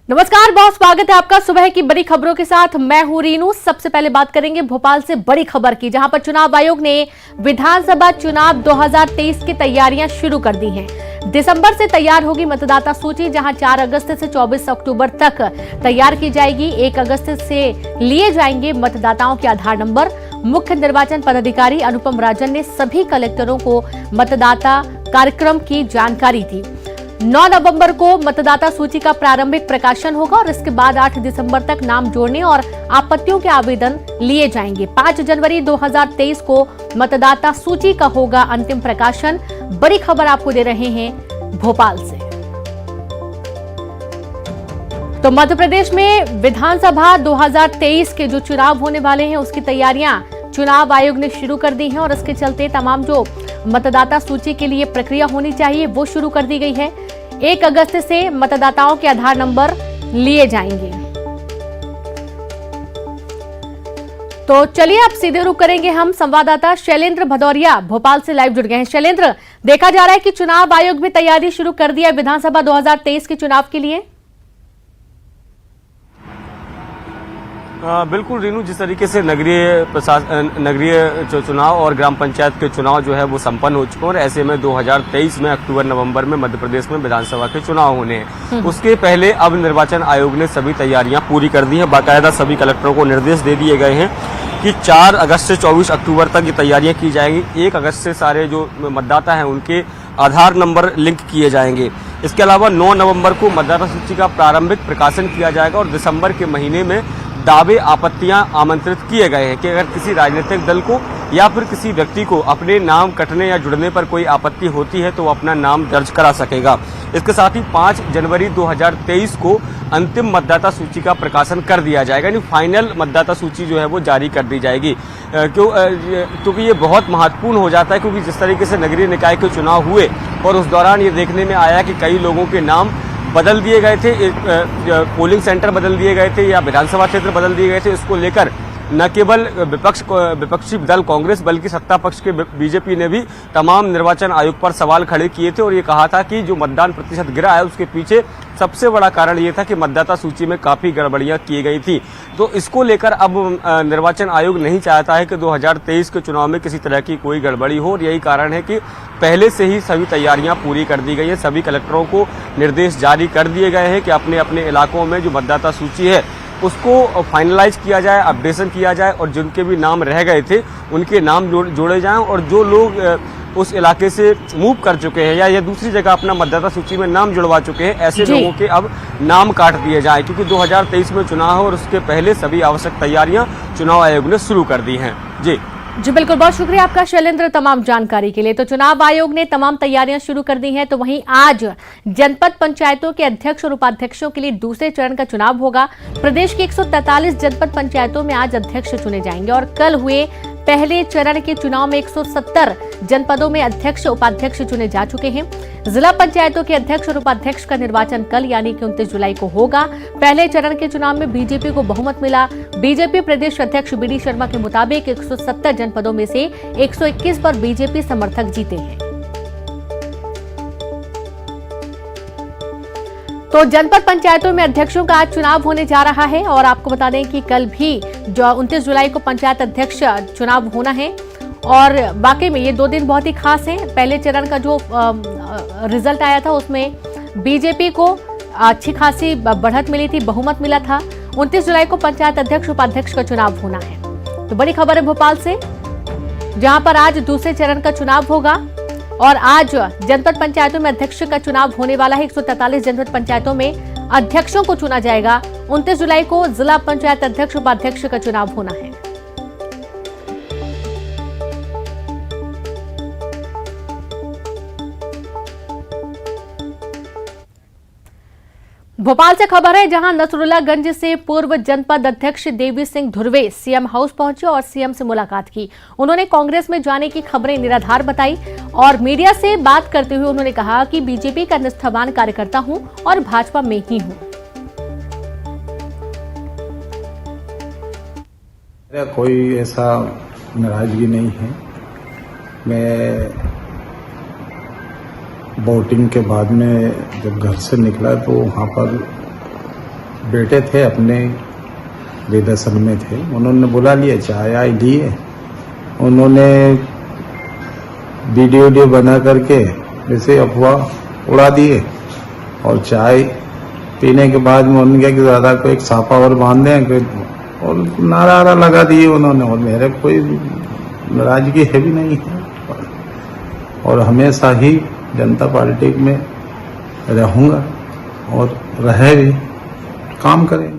नमस्कार, बहुत स्वागत है आपका सुबह की बड़ी खबरों के साथ। मैं हूं रीनू। सबसे पहले बात करेंगे भोपाल से बड़ी खबर की, जहां पर चुनाव आयोग ने विधानसभा चुनाव 2023 की तैयारियां शुरू कर दी हैं। दिसंबर से तैयार होगी मतदाता सूची, जहां 4 अगस्त से 24 अक्टूबर तक तैयार की जाएगी। 1 अगस्त से लिए जाएंगे मतदाताओं के आधार नंबर। मुख्य निर्वाचन पदाधिकारी अनुपम राजन ने सभी कलेक्टरों को मतदाता कार्यक्रम की जानकारी दी। 9 नवंबर को मतदाता सूची का प्रारंभिक प्रकाशन होगा और इसके बाद 8 दिसंबर तक नाम जोड़ने और आपत्तियों के आवेदन लिए जाएंगे। 5 जनवरी 2023 को मतदाता सूची का होगा अंतिम प्रकाशन। बड़ी खबर आपको दे रहे हैं भोपाल से। तो मध्य प्रदेश में विधानसभा 2023 के जो चुनाव होने वाले हैं, उसकी तैयारियां चुनाव आयोग ने शुरू कर दी हैं और इसके चलते तमाम जो मतदाता सूची के लिए प्रक्रिया होनी चाहिए वो शुरू कर दी गई है। 1 अगस्त से मतदाताओं के आधार नंबर लिए जाएंगे। तो चलिए अब सीधे रुख करेंगे हम संवाददाता शैलेंद्र भदौरिया भोपाल से लाइव जुड़ गए हैं। शैलेंद्र, देखा जा रहा है कि चुनाव आयोग भी तैयारी शुरू कर दिया विधानसभा 2023 के चुनाव के लिए। बिल्कुल रीनू, जिस तरीके से नगरीय चुनाव और ग्राम पंचायत के चुनाव जो है वो संपन्न हो चुके हैं और ऐसे में 2023 में अक्टूबर नवंबर में मध्य प्रदेश में विधानसभा के चुनाव होने हैं। उसके पहले अब निर्वाचन आयोग ने सभी तैयारियां पूरी कर दी हैं। बाकायदा सभी कलेक्टरों को निर्देश दे दिए गए हैं कि 4 अगस्त से 24 अक्टूबर तक ये तैयारियां की जाएंगी। 1 अगस्त से सारे जो मतदाता हैं उनके आधार नंबर लिंक किए जाएंगे। इसके अलावा 9 नवंबर को मतदाता सूची का प्रारंभिक प्रकाशन किया जाएगा और दिसंबर के महीने में दावे आपत्तियां आमंत्रित किए गए हैं कि अगर किसी राजनीतिक दल को या फिर किसी व्यक्ति को अपने नाम कटने या जुड़ने पर कोई आपत्ति होती है तो वो अपना नाम दर्ज करा सकेगा। इसके साथ ही 5 जनवरी 2023 को अंतिम मतदाता सूची का प्रकाशन कर दिया जाएगा, यानी फाइनल मतदाता सूची जो है वो जारी कर दी जाएगी। क्योंकि ये बहुत महत्वपूर्ण हो जाता है, क्योंकि जिस तरीके से नगरीय निकाय के चुनाव हुए और उस दौरान ये देखने में आया कि कई लोगों के नाम बदल दिए गए थे, पोलिंग सेंटर बदल दिए गए थे या विधानसभा क्षेत्र बदल दिए गए थे। इसको लेकर न केवल विपक्षी दल कांग्रेस बल्कि सत्ता पक्ष के बीजेपी ने भी तमाम निर्वाचन आयोग पर सवाल खड़े किए थे और ये कहा था कि जो मतदान प्रतिशत गिरा है उसके पीछे सबसे बड़ा कारण ये था कि मतदाता सूची में काफी गड़बड़ियां की गई थी। तो इसको लेकर अब निर्वाचन आयोग नहीं चाहता है कि 2023 के चुनाव में किसी तरह की कोई गड़बड़ी हो और यही कारण है कि पहले से ही सभी तैयारियां पूरी कर दी गई है। सभी कलेक्टरों को निर्देश जारी कर दिए गए हैं कि अपने अपने इलाकों में जो मतदाता सूची है उसको फाइनलाइज किया जाए, अपडेशन किया जाए और जिनके भी नाम रह गए थे उनके नाम जोड़े जाएं और जो लोग उस इलाके से मूव कर चुके हैं या दूसरी जगह अपना मतदाता सूची में नाम जुड़वा चुके हैं, ऐसे लोगों के अब नाम काट दिए जाएं, क्योंकि 2023 में चुनाव है और उसके पहले सभी आवश्यक तैयारियां चुनाव आयोग ने शुरू कर दी हैं। जी बिल्कुल, बहुत शुक्रिया आपका शैलेंद्र तमाम जानकारी के लिए। तो चुनाव आयोग ने तमाम तैयारियां शुरू कर दी हैं। तो वहीं आज जनपद पंचायतों के अध्यक्ष और उपाध्यक्षों के लिए दूसरे चरण का चुनाव होगा। प्रदेश की 143 जनपद पंचायतों में आज अध्यक्ष चुने जाएंगे और कल हुए पहले चरण के चुनाव में 170 जनपदों में अध्यक्ष उपाध्यक्ष चुने जा चुके हैं। जिला पंचायतों के अध्यक्ष और उपाध्यक्ष का निर्वाचन कल यानी कि 29 जुलाई को होगा। पहले चरण के चुनाव में बीजेपी को बहुमत मिला। बीजेपी प्रदेश अध्यक्ष बीडी शर्मा के मुताबिक 170 जनपदों में से 121 पर बीजेपी समर्थक जीते हैं। तो जनपद पंचायतों में अध्यक्षों का आज चुनाव होने जा रहा है और आपको बता दें कि कल भी जो 29 जुलाई को पंचायत अध्यक्ष चुनाव होना है और वाकई में ये 2 दिन बहुत ही खास हैं। पहले चरण का जो रिजल्ट आया था उसमें बीजेपी को अच्छी खासी बढ़त मिली थी, बहुमत मिला था। 29 जुलाई को पंचायत अध्यक्ष उपाध्यक्ष का चुनाव होना है। तो बड़ी खबर है भोपाल से, जहां पर आज दूसरे चरण का चुनाव होगा और आज जनपद पंचायतों में अध्यक्ष का चुनाव होने वाला है। 143 जनपद पंचायतों में अध्यक्षों को चुना जाएगा। 29 जुलाई को जिला पंचायत अध्यक्ष उपाध्यक्ष का चुनाव होना है। भोपाल से खबर है, जहां नसरुल्लागंज से पूर्व जनपद अध्यक्ष देवी सिंह धुर्वे सीएम हाउस पहुंचे और सीएम से मुलाकात की। उन्होंने कांग्रेस में जाने की खबरें निराधार बताई और मीडिया से बात करते हुए उन्होंने कहा कि बीजेपी का निष्ठावान कार्यकर्ता हूं और भाजपा में ही हूं। मेरा कोई ऐसा नाराजगी नहीं है। मैं वोटिंग के बाद में जब घर से निकला तो वहाँ पर बेटे थे अपने रिलेशन में थे, उन्होंने बुला लिया, चाय आय लिए, उन्होंने वीडियो बना करके जैसे अफवाह उड़ा दिए और चाय पीने के बाद में उन्होंने कहा कि दादा को एक सापा और बांध दें और नारा लगा दिए उन्होंने। और मेरे कोई नाराजगी है भी नहीं है और हमेशा ही जनता पार्टी में रहूंगा और रहे भी, काम करेंगे।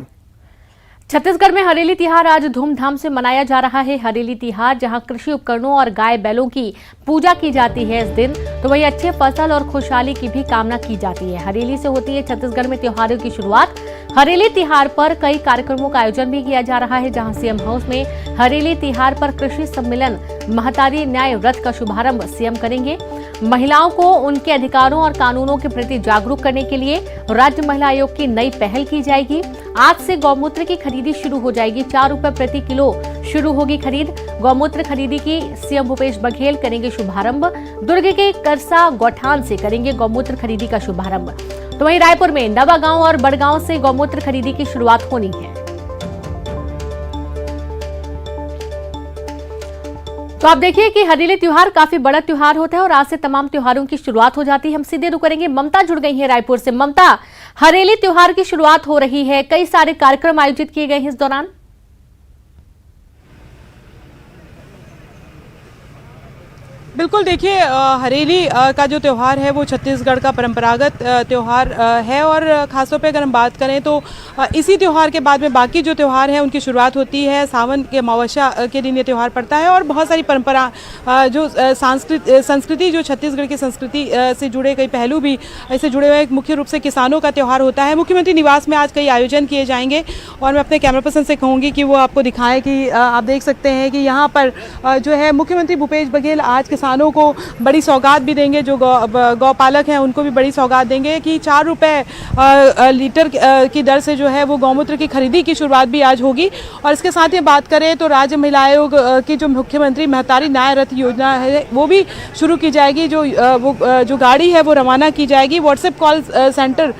छत्तीसगढ़ में हरेली तिहार आज धूमधाम से मनाया जा रहा है। हरेली तिहार जहां कृषि उपकरणों और गाय बैलों की पूजा की जाती है इस दिन, तो वहीं अच्छे फसल और खुशहाली की भी कामना की जाती है। हरेली से होती है छत्तीसगढ़ में त्योहारों की शुरुआत। हरेली तिहार पर कई कार्यक्रमों का आयोजन भी किया जा रहा है, जहां सीएम हाउस में हरेली तिहार पर कृषि सम्मेलन महतारी न्याय व्रत का शुभारंभ सीएम करेंगे। महिलाओं को उनके अधिकारों और कानूनों के प्रति जागरूक करने के लिए राज्य महिला आयोग की नई पहल की जाएगी। आज से गौमूत्र की खरीदी शुरू हो जाएगी। 4 रुपए प्रति किलो शुरू होगी खरीद। गौमूत्र खरीदी की सीएम भूपेश बघेल करेंगे शुभारंभ। दुर्ग के करसा गौठान से करेंगे गौमूत्र खरीदी का शुभारंभ। तो वहीं रायपुर में नवागांव और बड़गांव से गौमूत्र खरीदी की शुरुआत होनी है। तो आप देखिए कि हरेली त्योहार काफी बड़ा त्योहार होता है और आज से तमाम त्योहारों की शुरुआत हो जाती है। हम सीधे रुक करेंगे, ममता जुड़ गई है रायपुर से। ममता, हरेली त्योहार की शुरुआत हो रही है, कई सारे कार्यक्रम आयोजित किए गए हैं इस दौरान। बिल्कुल, देखिए हरेली का जो त्यौहार है वो छत्तीसगढ़ का परंपरागत त्यौहार है और ख़ासतौर पे अगर हम बात करें तो इसी त्यौहार के बाद में बाकी जो त्यौहार है उनकी शुरुआत होती है। सावन के अमावस्या के दिन ये त्यौहार पड़ता है और बहुत सारी परंपरा जो संस्कृति जो छत्तीसगढ़ की संस्कृति से जुड़े कई पहलू भी इससे जुड़े हुए। मुख्य रूप से किसानों का त्यौहार होता है। मुख्यमंत्री निवास में आज कई आयोजन किए जाएंगे और मैं अपने कैमरा पर्सन से कहूँगी कि वो आपको दिखाएं कि आप देख सकते हैं कि यहाँ पर जो है मुख्यमंत्री भूपेश बघेल आज किसानों को बड़ी सौगात भी देंगे। जो गौपालक हैं उनको भी बड़ी सौगात देंगे कि 4 रुपए लीटर की दर से जो है वो गौमूत्र की खरीदी की शुरुआत भी आज होगी। और इसके साथ ही बात करें तो राज्य महिला आयोग की जो मुख्यमंत्री महतारी न्याय रथ योजना है वो भी शुरू की जाएगी। जो गाड़ी है वो रवाना की जाएगी। WhatsApp call centre,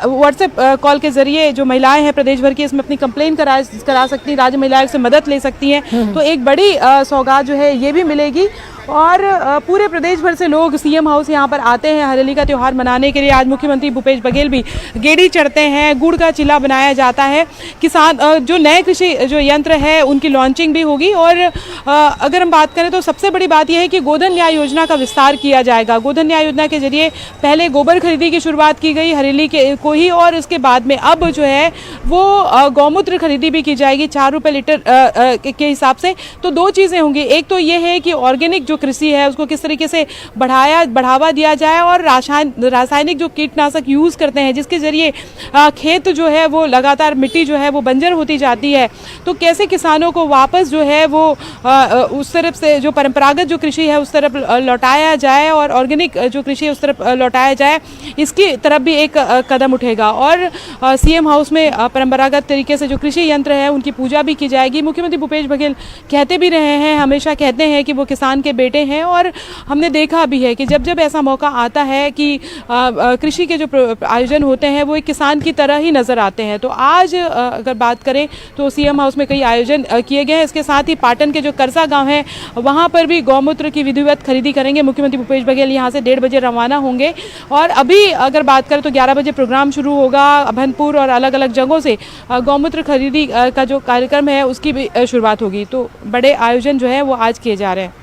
WhatsApp call के जरिए जो महिलाएं हैं प्रदेश भर की इसमें अपनी कंप्लेन करा सकती हैं, राज्य महिला आयोग से मदद ले सकती हैं। तो एक बड़ी सौगात जो है ये भी मिलेगी और पूरे प्रदेश भर से लोग सीएम हाउस यहाँ पर आते हैं हरेली का त्यौहार मनाने के लिए। आज मुख्यमंत्री भूपेश बघेल भी गेड़ी चढ़ते हैं, गुड़ का चिल्ला बनाया जाता है। किसान जो नए कृषि जो यंत्र है उनकी लॉन्चिंग भी होगी। और अगर हम बात करें तो सबसे बड़ी बात यह है कि गोधन न्याय योजना का विस्तार किया जाएगा। गोधन न्याय योजना के जरिए पहले गोबर खरीदी की शुरुआत की गई हरेली को ही और इसके बाद में अब जो है वो गौमूत्र खरीदी भी की जाएगी 4 रुपये लीटर के हिसाब से। तो 2 चीज़ें होंगी, एक तो ये है कि ऑर्गेनिक जो कृषि है उसको किस तरीके से बढ़ावा दिया जाए और रासायनिक जो कीटनाशक यूज़ करते हैं जिसके जरिए खेत जो है वो लगातार मिट्टी जो है वो बंजर होती जाती है, तो कैसे किसानों को वापस जो है वो उस तरफ से जो परंपरागत जो कृषि है उस तरफ लौटाया जाए और ऑर्गेनिक जो कृषि है उस तरफ लौटाया जाए, इसकी तरफ भी एक कदम उठेगा। और सीएम हाउस में परंपरागत तरीके से जो कृषि यंत्र है उनकी पूजा भी की जाएगी। मुख्यमंत्री भूपेश बघेल कहते भी रहे हैं, हमेशा कहते हैं कि वो किसान के बेटे हैं और हमने देखा भी है कि जब जब ऐसा मौका आता है कि कृषि के जो आयोजन होते हैं वो एक किसान की तरह ही नज़र आते हैं। तो आज अगर बात करें तो सीएम हाउस में कई आयोजन किए गए हैं। इसके साथ ही पाटन के जो करसा गांव है वहां पर भी गौमूत्र की विधिवत खरीदी करेंगे मुख्यमंत्री भूपेश बघेल। यहां से 1:30 बजे रवाना होंगे और अभी अगर बात करें तो 11 बजे प्रोग्राम शुरू होगा। अभनपुर और अलग अलग जगहों से गौमूत्र खरीदी का जो कार्यक्रम है उसकी भी शुरुआत होगी। तो बड़े आयोजन जो है वो आज किए जा रहे हैं।